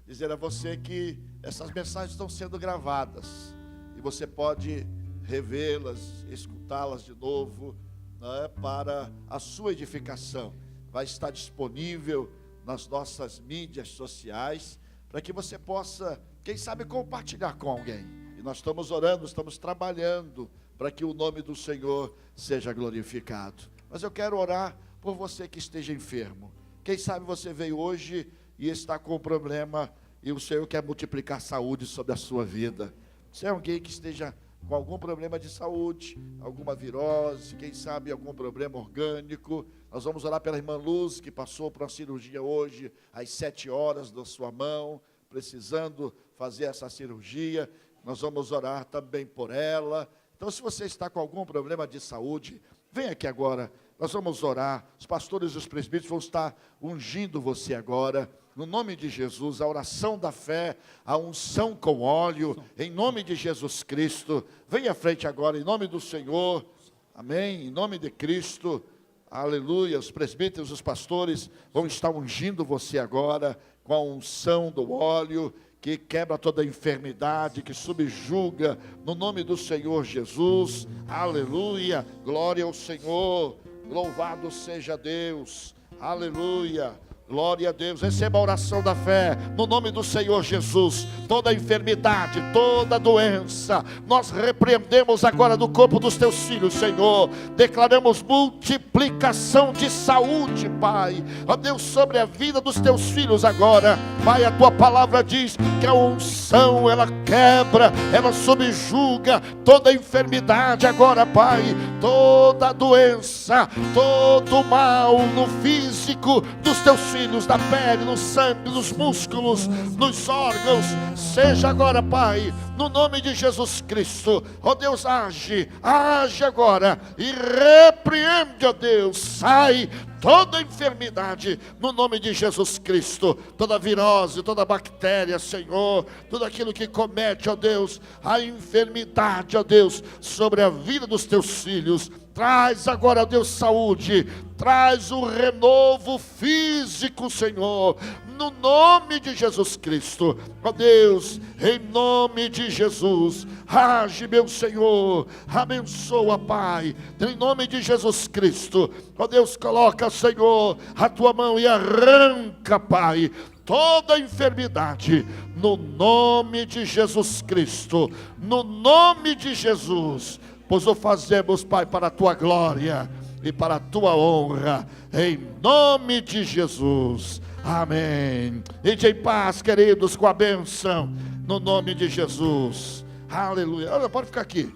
dizer a você que essas mensagens estão sendo gravadas e você pode revê-las, escutá-las de novo, né, para a sua edificação. Vai estar disponível nas nossas mídias sociais para que você possa, quem sabe, compartilhar com alguém. E nós estamos orando, estamos trabalhando para que o nome do Senhor seja glorificado. Mas eu quero orar por você que esteja enfermo. Quem sabe você veio hoje e está com um problema e o Senhor quer multiplicar saúde sobre a sua vida. Se é alguém que esteja com algum problema de saúde, alguma virose, quem sabe algum problema orgânico, nós vamos orar pela irmã Luz, que passou por uma cirurgia hoje, às 7 horas da sua mão, precisando fazer essa cirurgia. Nós vamos orar também por ela. Então, se você está com algum problema de saúde, vem aqui agora, nós vamos orar. Os pastores e os presbíteros vão estar ungindo você agora, no nome de Jesus, a oração da fé, a unção com óleo, em nome de Jesus Cristo. Vem à frente agora, em nome do Senhor, amém, em nome de Cristo, aleluia. Os presbíteros, os pastores vão estar ungindo você agora, com a unção do óleo, que quebra toda enfermidade, que subjuga, no nome do Senhor Jesus, aleluia, glória ao Senhor, louvado seja Deus, aleluia, glória a Deus. Receba a oração da fé, no nome do Senhor Jesus. Toda enfermidade, toda doença, nós repreendemos agora do corpo dos teus filhos, Senhor. Declaramos multiplicação de saúde, Pai, ó Deus, sobre a vida dos teus filhos agora. Pai, a tua palavra diz que a unção, ela quebra, ela subjuga toda enfermidade agora, Pai. Toda doença, todo mal no físico dos teus filhos, na pele, no sangue, nos músculos, nos órgãos, seja agora, Pai, no nome de Jesus Cristo, ó Deus, age agora e repreende, ó Deus, sai toda enfermidade, no nome de Jesus Cristo, toda virose, toda bactéria, Senhor, tudo aquilo que comete, ó Deus, a enfermidade, ó Deus, sobre a vida dos teus filhos, Traz agora, Deus, saúde. Traz o renovo físico, Senhor, no nome de Jesus Cristo. Ó Deus, em nome de Jesus, age, meu Senhor, abençoa, Pai, em nome de Jesus Cristo. Ó Deus, coloca, Senhor, a tua mão e arranca, Pai, toda enfermidade, no nome de Jesus Cristo, no nome de Jesus, pois o fazemos, Pai, para a tua glória e para a tua honra, em nome de Jesus, amém. Ide em paz, queridos, com a bênção, no nome de Jesus, aleluia. Olha, pode ficar aqui,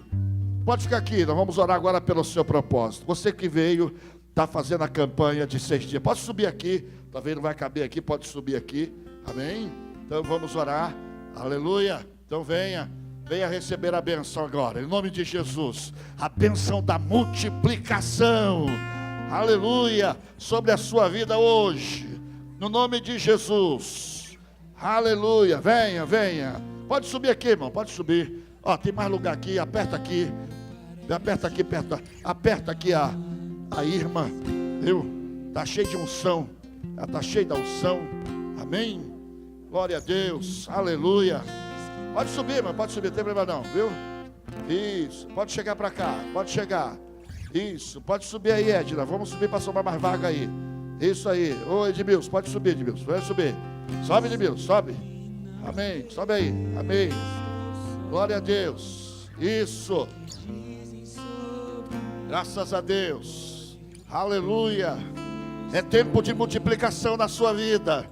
nós vamos orar agora pelo seu propósito. Você que veio, está fazendo a campanha de 6 dias, pode subir aqui, talvez não vai caber aqui, pode subir aqui, amém? Então vamos orar, aleluia. Então venha receber a benção agora, em nome de Jesus, a benção da multiplicação, aleluia, sobre a sua vida hoje, no nome de Jesus, aleluia. Venha, pode subir aqui, irmão, pode subir, ó, tem mais lugar aqui, aperta aqui a irmã, viu? Está cheio de unção, ela está cheia da unção, amém? Glória a Deus, aleluia. Pode subir, mas pode subir, não tem problema não, viu? Isso, pode chegar para cá, pode chegar. Isso, pode subir aí, Edna, vamos subir para somar mais vaga aí. Isso aí, ô Edmilson, pode subir, Edmilson, vai subir. Sobe, Edmilson, sobe. Amém, sobe aí, amém. Glória a Deus, isso. Graças a Deus, aleluia. É tempo de multiplicação na sua vida.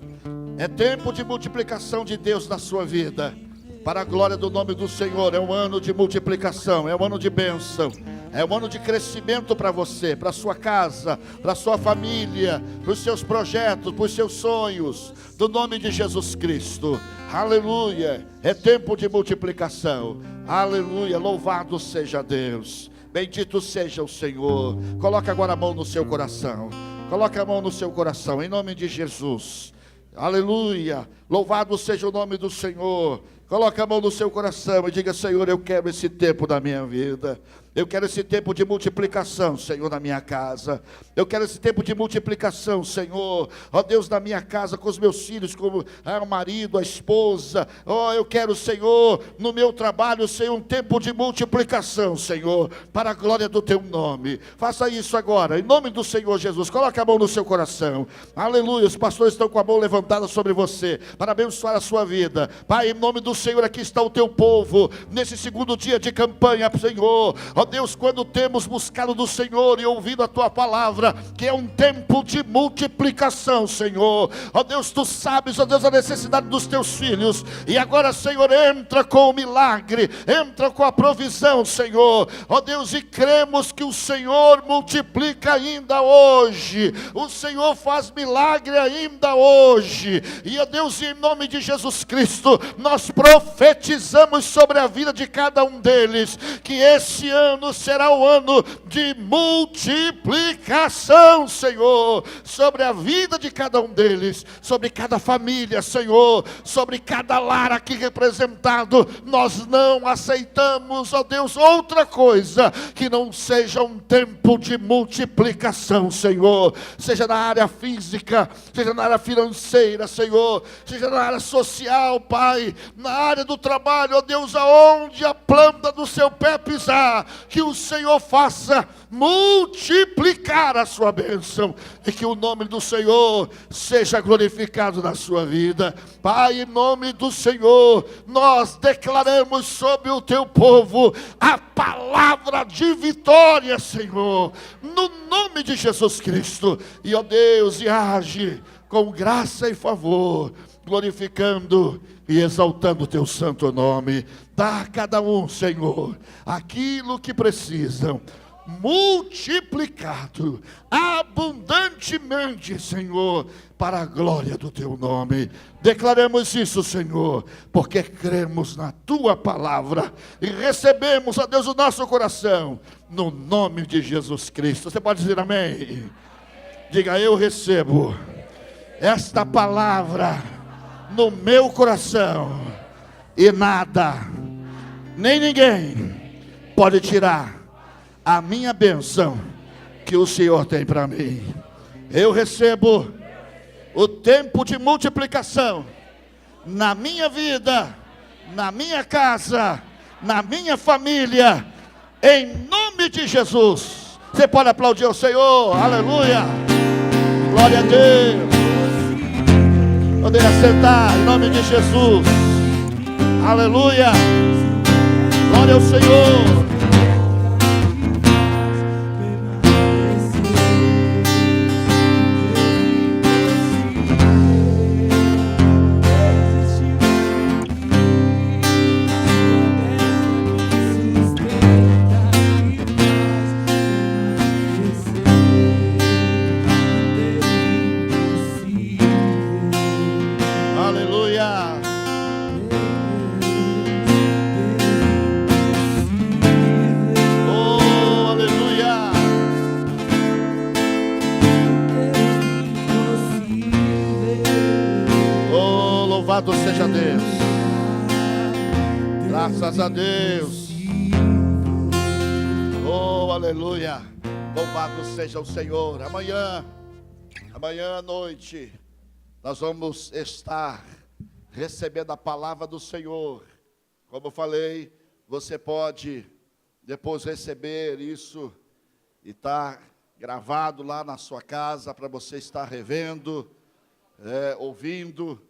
É tempo de multiplicação de Deus na sua vida. Para a glória do nome do Senhor, é um ano de multiplicação, é um ano de bênção, é um ano de crescimento para você, para a sua casa, para a sua família, para os seus projetos, para os seus sonhos, do nome de Jesus Cristo, aleluia. É tempo de multiplicação, aleluia, louvado seja Deus, bendito seja o Senhor. Coloca agora a mão no seu coração, coloca a mão no seu coração, em nome de Jesus, aleluia, louvado seja o nome do Senhor. Coloque a mão no seu coração e diga: Senhor, eu quero esse tempo da minha vida. Eu quero esse tempo de multiplicação, Senhor, na minha casa. Eu quero esse tempo de multiplicação, Senhor, ó Deus, na minha casa, com os meus filhos, com o marido, a esposa. Ó, eu quero, Senhor, no meu trabalho, Senhor, um tempo de multiplicação, Senhor, para a glória do teu nome. Faça isso agora, em nome do Senhor Jesus. Coloque a mão no seu coração. Aleluia, os pastores estão com a mão levantada sobre você, para abençoar a sua vida. Pai, em nome do Senhor, aqui está o teu povo, nesse segundo dia de campanha, Senhor. Ó Deus, quando temos buscado do Senhor e ouvido a tua palavra, que é um tempo de multiplicação, Senhor. Ó Deus, tu sabes, ó Deus, a necessidade dos teus filhos. E agora, Senhor, entra com o milagre, entra com a provisão, Senhor. Ó Deus, e cremos que o Senhor multiplica ainda hoje. O Senhor faz milagre ainda hoje. E, ó Deus, em nome de Jesus Cristo, nós profetizamos sobre a vida de cada um deles, que esse ano será o ano de multiplicação, Senhor, sobre a vida de cada um deles, sobre cada família, Senhor, sobre cada lar aqui representado. Nós não aceitamos, ó Deus, outra coisa que não seja um tempo de multiplicação, Senhor, seja na área física, seja na área financeira, Senhor, seja na área social, Pai, na área do trabalho, ó Deus, aonde a planta do seu pé pisar, que o Senhor faça multiplicar a sua bênção, e que o nome do Senhor seja glorificado na sua vida. Pai, em nome do Senhor, nós declaramos sobre o teu povo a palavra de vitória, Senhor, no nome de Jesus Cristo. E, ó Deus, e age com graça e favor, glorificando e exaltando o teu santo nome. Dá a cada um, Senhor, aquilo que precisam, multiplicado abundantemente, Senhor, para a glória do teu nome. Declaramos isso, Senhor, porque cremos na tua palavra e recebemos, ó Deus, o nosso coração, no nome de Jesus Cristo. Você pode dizer amém? Diga: eu recebo esta palavra no meu coração, e nada, nem ninguém pode tirar a minha bênção que o Senhor tem para mim. Eu recebo o tempo de multiplicação na minha vida, na minha casa, na minha família, em nome de Jesus. Você pode aplaudir o Senhor, aleluia, glória a Deus. Poderia sentar em nome de Jesus, aleluia, glória ao Senhor. Louvado seja Deus, graças a Deus, oh aleluia, louvado seja o Senhor. Amanhã à noite, nós vamos estar recebendo a palavra do Senhor. Como eu falei, você pode depois receber isso e está gravado lá na sua casa para você estar revendo, ouvindo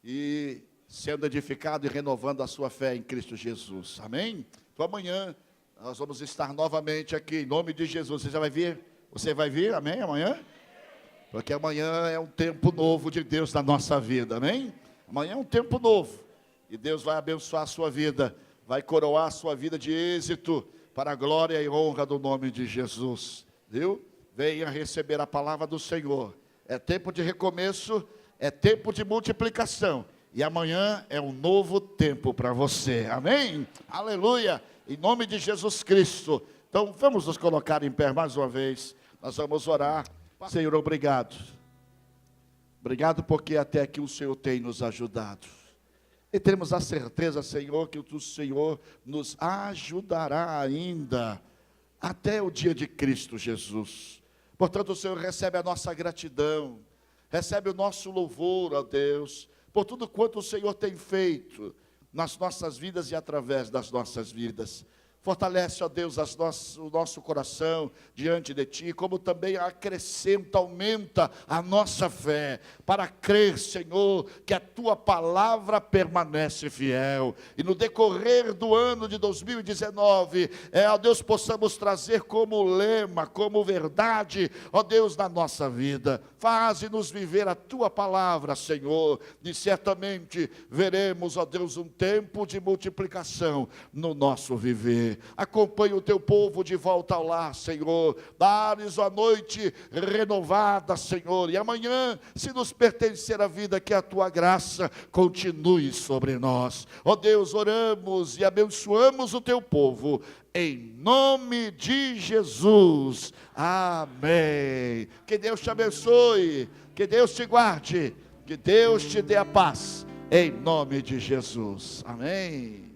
e sendo edificado e renovando a sua fé em Cristo Jesus. Amém? Então amanhã nós vamos estar novamente aqui em nome de Jesus. Você já vai vir? Você vai vir? Amém? Amanhã? Porque amanhã é um tempo novo de Deus na nossa vida. Amém? Amanhã é um tempo novo e Deus vai abençoar a sua vida, vai coroar a sua vida de êxito para a glória e honra do nome de Jesus. Viu? Venha receber a palavra do Senhor. É tempo de recomeço, é tempo de multiplicação. E amanhã é um novo tempo para você. Amém? Aleluia. Em nome de Jesus Cristo. Então vamos nos colocar em pé mais uma vez. Nós vamos orar. Senhor, obrigado. Obrigado porque até aqui o Senhor tem nos ajudado. E temos a certeza, Senhor, que o Senhor nos ajudará ainda até o dia de Cristo Jesus. Portanto, o Senhor recebe a nossa gratidão, recebe o nosso louvor a Deus, por tudo quanto o Senhor tem feito nas nossas vidas e através das nossas vidas. Fortalece, ó Deus, o nosso coração diante de Ti, como também acrescenta, aumenta a nossa fé, para crer, Senhor, que a Tua palavra permanece fiel. E no decorrer do ano de 2019, ó Deus, possamos trazer como lema, como verdade, ó Deus, na nossa vida. Faze-nos viver a Tua palavra, Senhor, e certamente veremos, ó Deus, um tempo de multiplicação no nosso viver. Acompanhe o teu povo de volta ao lar, Senhor. Dá-lhes a noite renovada, Senhor. E amanhã, se nos pertencer a vida, que a tua graça continue sobre nós. Ó Deus, oramos e abençoamos o teu povo. Em nome de Jesus. Amém. Que Deus te abençoe. Que Deus te guarde. Que Deus te dê a paz. Em nome de Jesus. Amém.